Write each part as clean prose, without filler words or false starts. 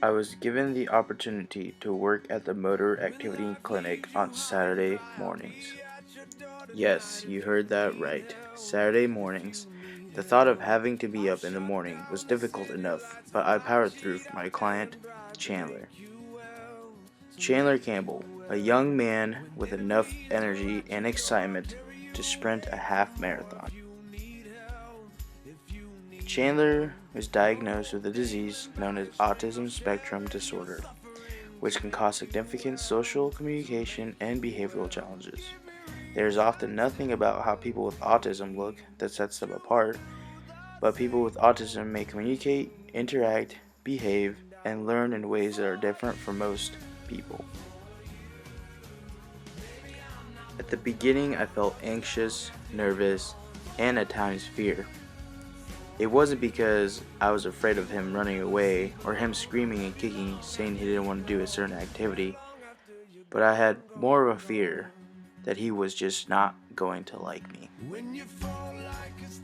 I was given the opportunity to work at the motor activity clinic on Saturday mornings. Yes, you heard that right. Saturday mornings. The thought of having to be up in the morning was difficult enough, but I powered through for my client, Chandler. Chandler Campbell, a young man with enough energy and excitement to sprint a half marathon. Chandler was diagnosed with a disease known as autism spectrum disorder, which can cause significant social, communication, and behavioral challenges. There is often nothing about how people with autism look that sets them apart, but people with autism may communicate, interact, behave, and learn in ways that are different from most people. At the beginning, I felt anxious, nervous, and at times fear. It wasn't because I was afraid of him running away or him screaming and kicking saying he didn't want to do a certain activity, but I had more of a fear that he was just not going to like me.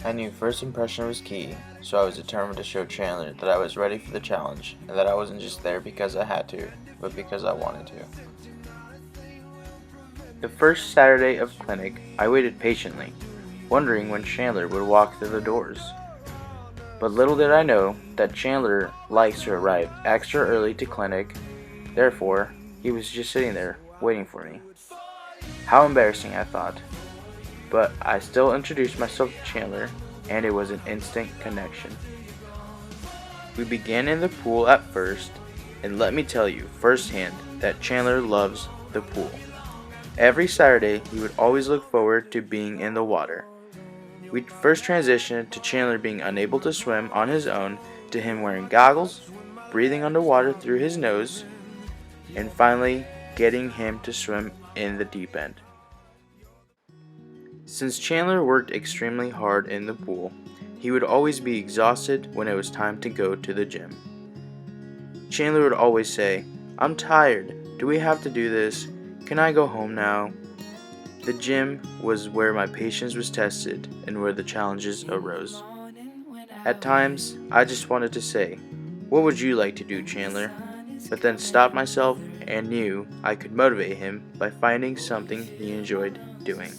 I knew first impression was key, so I was determined to show Chandler that I was ready for the challenge and that I wasn't just there because I had to, but because I wanted to. The first Saturday of clinic, I waited patiently, wondering when Chandler would walk through the doors. But little did I know that Chandler likes to arrive extra early to clinic, therefore, he was just sitting there, waiting for me. How embarrassing, I thought. But I still introduced myself to Chandler, and it was an instant connection. We began in the pool at first, and let me tell you firsthand that Chandler loves the pool. Every Saturday, he would always look forward to being in the water. We first transitioned to Chandler being unable to swim on his own, to him wearing goggles, breathing underwater through his nose, and finally getting him to swim in the deep end. Since Chandler worked extremely hard in the pool, he would always be exhausted when it was time to go to the gym. Chandler would always say, "I'm tired. Do we have to do this? Can I go home now?" The gym was where my patience was tested and where the challenges arose. At times, I just wanted to say, "What would you like to do, Chandler?" But then stopped myself and knew I could motivate him by finding something he enjoyed doing.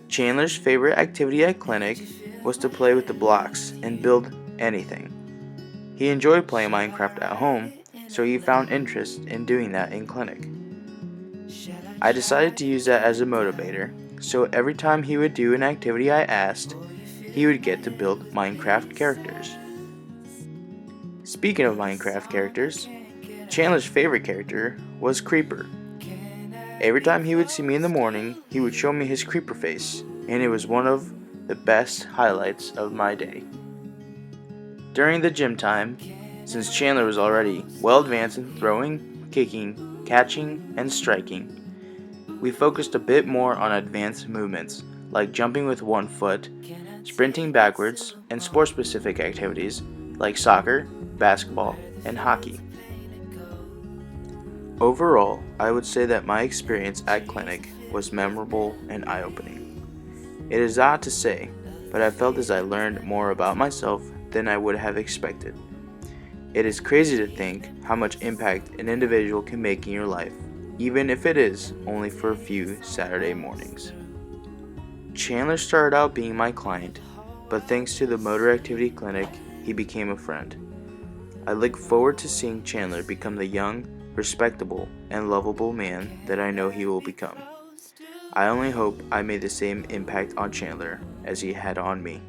Chandler's favorite activity at clinic was to play with the blocks and build anything. He enjoyed playing Minecraft at home, so he found interest in doing that in clinic. I decided to use that as a motivator, so every time he would do an activity I asked, he would get to build Minecraft characters. Speaking of Minecraft characters, Chandler's favorite character was Creeper. Every time he would see me in the morning, he would show me his creeper face, and it was one of the best highlights of my day. During the gym time, since Chandler was already well advanced in throwing, kicking, catching, and striking, we focused a bit more on advanced movements like jumping with one foot, sprinting backwards, and sport-specific activities like soccer, basketball, and hockey. Overall, I would say that my experience at clinic was memorable and eye-opening. It is odd to say, but I felt as I learned more about myself than I would have expected. It is crazy to think how much impact an individual can make in your life, even if it is only for a few Saturday mornings. Chandler started out being my client, but thanks to the motor activity clinic, he became a friend. I look forward to seeing Chandler become the young, respectable, and lovable man that I know he will become. I only hope I made the same impact on Chandler as he had on me.